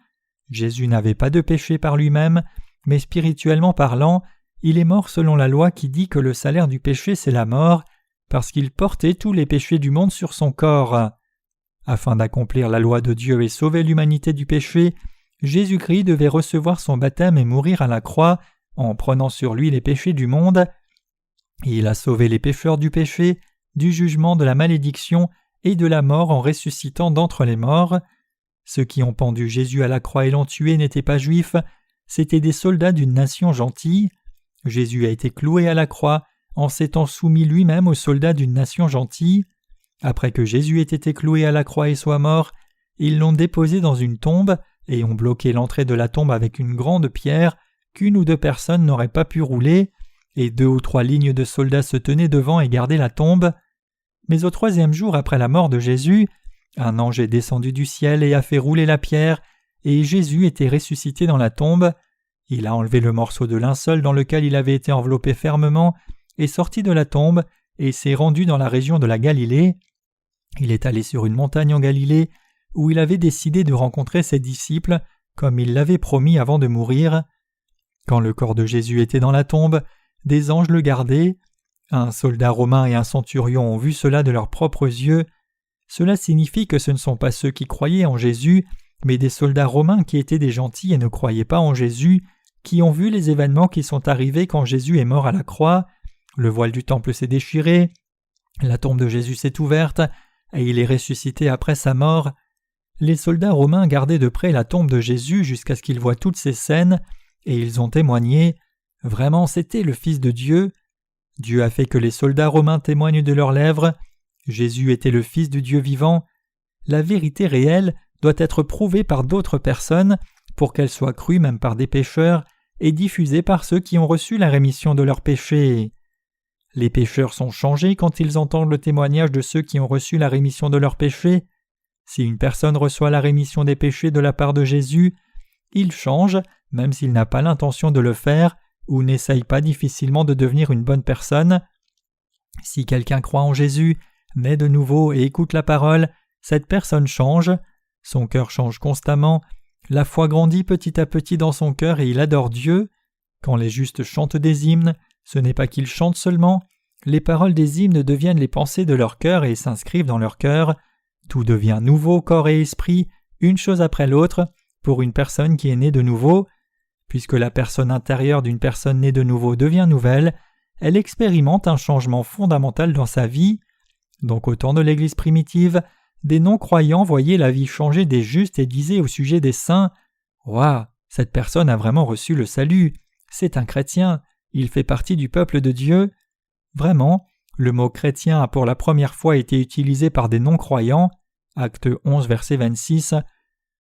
[SPEAKER 1] Jésus n'avait pas de péché par lui-même, mais spirituellement parlant, il est mort selon la loi qui dit que le salaire du péché c'est la mort, parce qu'il portait tous les péchés du monde sur son corps. Afin d'accomplir la loi de Dieu et sauver l'humanité du péché, Jésus-Christ devait recevoir son baptême et mourir à la croix en prenant sur lui les péchés du monde. Il a sauvé les pécheurs du péché, du jugement, de la malédiction et de la mort en ressuscitant d'entre les morts. Ceux qui ont pendu Jésus à la croix et l'ont tué n'étaient pas juifs, c'étaient des soldats d'une nation gentille. Jésus a été cloué à la croix en s'étant soumis lui-même aux soldats d'une nation gentille. Après que Jésus ait été cloué à la croix et soit mort, ils l'ont déposé dans une tombe et ont bloqué l'entrée de la tombe avec une grande pierre qu'une ou deux personnes n'auraient pas pu rouler, et 2 ou 3 lignes de soldats se tenaient devant et gardaient la tombe. Mais au 3e jour après la mort de Jésus, un ange est descendu du ciel et a fait rouler la pierre, et Jésus était ressuscité dans la tombe. Il a enlevé le morceau de linceul dans lequel il avait été enveloppé fermement, est sorti de la tombe, et s'est rendu dans la région de la Galilée. Il est allé sur une montagne en Galilée, où il avait décidé de rencontrer ses disciples, comme il l'avait promis avant de mourir. Quand le corps de Jésus était dans la tombe, des anges le gardaient. Un soldat romain et un centurion ont vu cela de leurs propres yeux. Cela signifie que ce ne sont pas ceux qui croyaient en Jésus, mais des soldats romains qui étaient des gentils et ne croyaient pas en Jésus, qui ont vu les événements qui sont arrivés quand Jésus est mort à la croix. Le voile du temple s'est déchiré, la tombe de Jésus s'est ouverte, et il est ressuscité après sa mort. Les soldats romains gardaient de près la tombe de Jésus jusqu'à ce qu'ils voient toutes ces scènes, et ils ont témoigné. Vraiment, c'était le Fils de Dieu. Dieu a fait que les soldats romains témoignent de leurs lèvres. Jésus était le Fils du Dieu vivant. La vérité réelle doit être prouvée par d'autres personnes pour qu'elle soit crue même par des pécheurs et diffusée par ceux qui ont reçu la rémission de leurs péchés. Les pécheurs sont changés quand ils entendent le témoignage de ceux qui ont reçu la rémission de leurs péchés. Si une personne reçoit la rémission des péchés de la part de Jésus, il change, même s'il n'a pas l'intention de le faire, ou n'essaye pas difficilement de devenir une bonne personne. Si quelqu'un croit en Jésus, naît de nouveau et écoute la parole, cette personne change, son cœur change constamment, la foi grandit petit à petit dans son cœur et il adore Dieu. Quand les justes chantent des hymnes, ce n'est pas qu'ils chantent seulement, les paroles des hymnes deviennent les pensées de leur cœur et s'inscrivent dans leur cœur. Tout devient nouveau, corps et esprit, une chose après l'autre, pour une personne qui est née de nouveau. Puisque la personne intérieure d'une personne née de nouveau devient nouvelle, elle expérimente un changement fondamental dans sa vie. Donc au temps de l'Église primitive, des non-croyants voyaient la vie changer des justes et disaient au sujet des saints « Waouh, cette personne a vraiment reçu le salut, c'est un chrétien, il fait partie du peuple de Dieu. » Vraiment, le mot chrétien a pour la première fois été utilisé par des non-croyants. Acte 11, verset 26.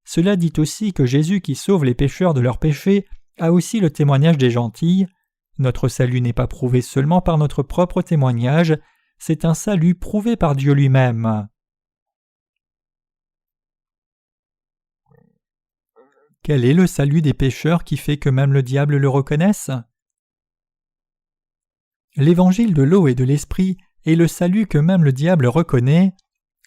[SPEAKER 1] Cela dit aussi que Jésus qui sauve les pécheurs de leurs péchés a aussi le témoignage des gentils. Notre salut n'est pas prouvé seulement par notre propre témoignage, c'est un salut prouvé par Dieu lui-même. Quel est le salut des pécheurs qui fait que même le diable le reconnaisse ? L'évangile de l'eau et de l'esprit est le salut que même le diable reconnaît.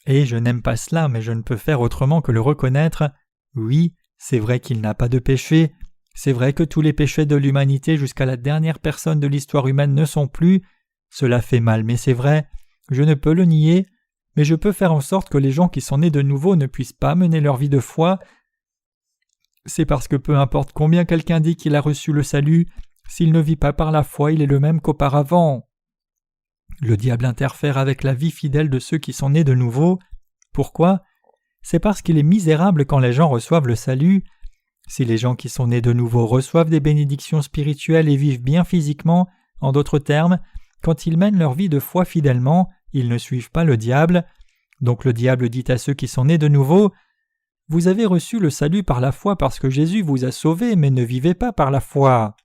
[SPEAKER 1] Et je n'aime pas cela, mais je ne peux faire autrement que le reconnaître. Oui, C'est vrai qu'il n'a pas de péché, c'est vrai que tous les péchés de l'humanité jusqu'à la dernière personne de l'histoire humaine ne sont plus. Cela fait mal, mais c'est vrai, je ne peux le nier, mais je peux faire en sorte que les gens qui sont nés de nouveau ne puissent pas mener leur vie de foi. C'est parce que peu importe combien quelqu'un dit qu'il a reçu le salut, s'il ne vit pas par la foi, il est le même qu'auparavant. Le diable interfère avec la vie fidèle de ceux qui sont nés de nouveau. Pourquoi ? C'est parce qu'il est misérable quand les gens reçoivent le salut. Si les gens qui sont nés de nouveau reçoivent des bénédictions spirituelles et vivent bien physiquement, en d'autres termes, quand ils mènent leur vie de foi fidèlement, ils ne suivent pas le diable. Donc le diable dit à ceux qui sont nés de nouveau « Vous avez reçu le salut par la foi parce que Jésus vous a sauvés, mais ne vivez pas par la foi. »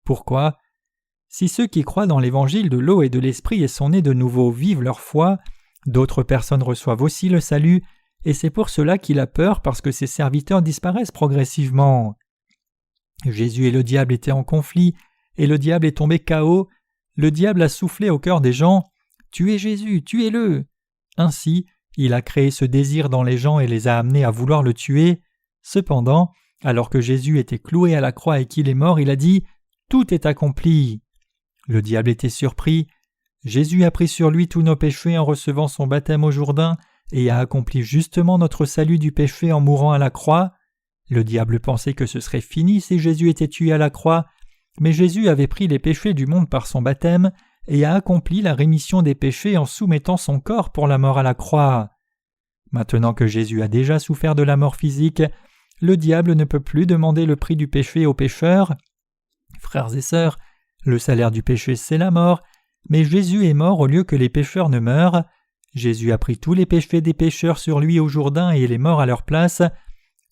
[SPEAKER 1] Pourquoi ? Si ceux qui croient dans l'évangile de l'eau et de l'esprit et sont nés de nouveau vivent leur foi, d'autres personnes reçoivent aussi le salut, et c'est pour cela qu'il a peur parce que ses serviteurs disparaissent progressivement. Jésus et le diable étaient en conflit, et le diable est tombé KO. Le diable a soufflé au cœur des gens « Tuez Jésus, tuez-le !» Ainsi, il a créé ce désir dans les gens et les a amenés à vouloir le tuer. Cependant, alors que Jésus était cloué à la croix et qu'il est mort, il a dit « Tout est accompli !» Le diable était surpris. Jésus a pris sur lui tous nos péchés en recevant son baptême au Jourdain et a accompli justement notre salut du péché en mourant à la croix. Le diable pensait que ce serait fini si Jésus était tué à la croix, mais Jésus avait pris les péchés du monde par son baptême et a accompli la rémission des péchés en soumettant son corps pour la mort à la croix. Maintenant que Jésus a déjà souffert de la mort physique, le diable ne peut plus demander le prix du péché aux pécheurs. Frères et sœurs, le salaire du péché c'est la mort, mais Jésus est mort au lieu que les pécheurs ne meurent. Jésus a pris tous les péchés des pécheurs sur lui au Jourdain et il est mort à leur place.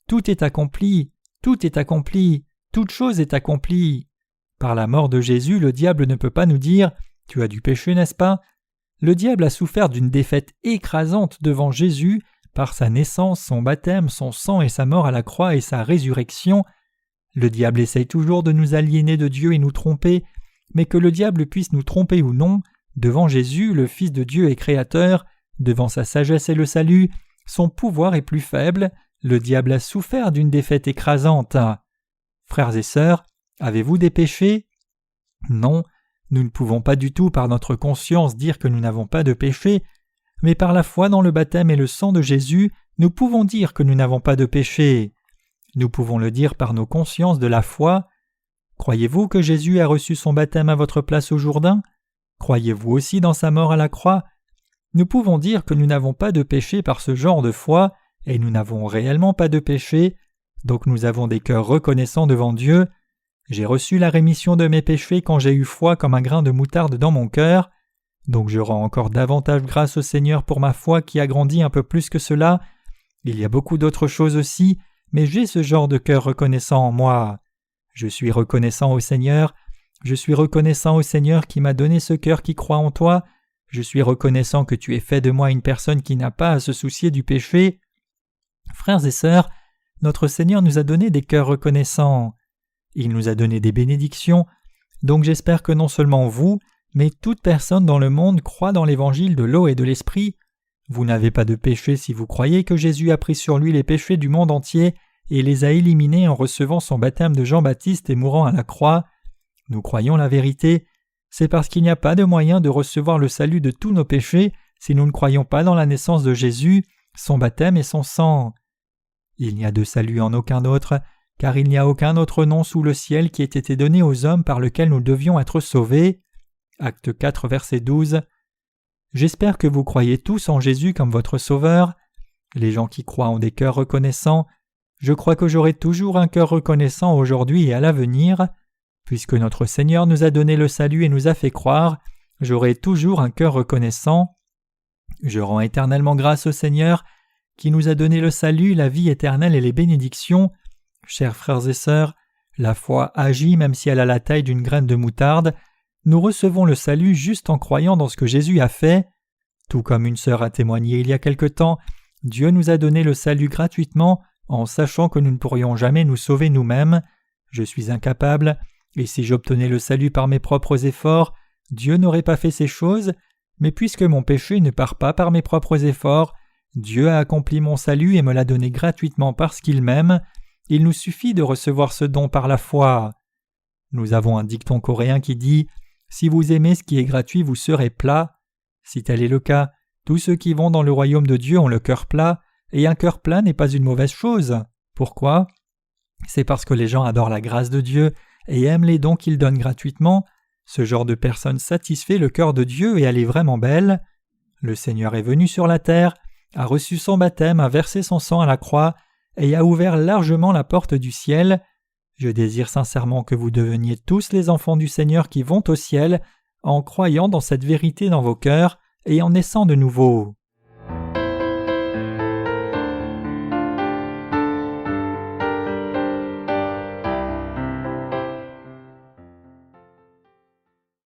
[SPEAKER 1] Tout est accompli, tout est accompli, toute chose est accomplie. Par la mort de Jésus, le diable ne peut pas nous dire « Tu as du péché, n'est-ce pas ?» Le diable a souffert d'une défaite écrasante devant Jésus par sa naissance, son baptême, son sang et sa mort à la croix et sa résurrection. Le diable essaye toujours de nous aliéner de Dieu et nous tromper, mais que le diable puisse nous tromper ou non, devant Jésus, le Fils de Dieu et Créateur, devant sa sagesse et le salut, son pouvoir est plus faible, le diable a souffert d'une défaite écrasante. Frères et sœurs, avez-vous des péchés ? Non, nous ne pouvons pas du tout par notre conscience dire que nous n'avons pas de péché, mais par la foi dans le baptême et le sang de Jésus, nous pouvons dire que nous n'avons pas de péché. Nous pouvons le dire par nos consciences de la foi. Croyez-vous que Jésus a reçu son baptême à votre place au Jourdain ? Croyez-vous aussi dans sa mort à la croix ? Nous pouvons dire que nous n'avons pas de péché par ce genre de foi, et nous n'avons réellement pas de péché, donc nous avons des cœurs reconnaissants devant Dieu. J'ai reçu la rémission de mes péchés quand j'ai eu foi comme un grain de moutarde dans mon cœur, donc je rends encore davantage grâce au Seigneur pour ma foi qui a grandi un peu plus que cela. Il y a beaucoup d'autres choses aussi, mais j'ai ce genre de cœur reconnaissant en moi. Je suis reconnaissant au Seigneur. Je suis reconnaissant au Seigneur qui m'a donné ce cœur qui croit en toi. Je suis reconnaissant que tu aies fait de moi une personne qui n'a pas à se soucier du péché. Frères et sœurs, notre Seigneur nous a donné des cœurs reconnaissants. Il nous a donné des bénédictions, donc j'espère que non seulement vous, mais toute personne dans le monde croit dans l'évangile de l'eau et de l'esprit. Vous n'avez pas de péché si vous croyez que Jésus a pris sur lui les péchés du monde entier et les a éliminés en recevant son baptême de Jean-Baptiste et mourant à la croix. Nous croyons la vérité. C'est parce qu'il n'y a pas de moyen de recevoir le salut de tous nos péchés si nous ne croyons pas dans la naissance de Jésus, son baptême et son sang. Il n'y a de salut en aucun autre, car il n'y a aucun autre nom sous le ciel qui ait été donné aux hommes par lequel nous devions être sauvés. Acte 4, verset 12. J'espère que vous croyez tous en Jésus comme votre Sauveur. Les gens qui croient ont des cœurs reconnaissants. Je crois que j'aurai toujours un cœur reconnaissant aujourd'hui et à l'avenir. Puisque notre Seigneur nous a donné le salut et nous a fait croire, j'aurai toujours un cœur reconnaissant. Je rends éternellement grâce au Seigneur qui nous a donné le salut, la vie éternelle et les bénédictions. Chers frères et sœurs, la foi agit même si elle a la taille d'une graine de moutarde. Nous recevons le salut juste en croyant dans ce que Jésus a fait. Tout comme une sœur a témoigné il y a quelque temps, Dieu nous a donné le salut gratuitement en sachant que nous ne pourrions jamais nous sauver nous-mêmes. Je suis incapable, et si j'obtenais le salut par mes propres efforts, Dieu n'aurait pas fait ces choses, mais puisque mon péché ne part pas par mes propres efforts, Dieu a accompli mon salut et me l'a donné gratuitement parce qu'il m'aime, il nous suffit de recevoir ce don par la foi. Nous avons un dicton coréen qui dit « Si vous aimez ce qui est gratuit, vous serez plat ». Si tel est le cas, tous ceux qui vont dans le royaume de Dieu ont le cœur plat, et un cœur plat n'est pas une mauvaise chose. Pourquoi ? C'est parce que les gens adorent la grâce de Dieu et aiment les dons qu'il donne gratuitement. Ce genre de personne satisfait le cœur de Dieu et elle est vraiment belle. Le Seigneur est venu sur la terre, a reçu son baptême, a versé son sang à la croix et a ouvert largement la porte du ciel. Je désire sincèrement que vous deveniez tous les enfants du Seigneur qui vont au ciel en croyant dans cette vérité dans vos cœurs et en naissant de nouveau.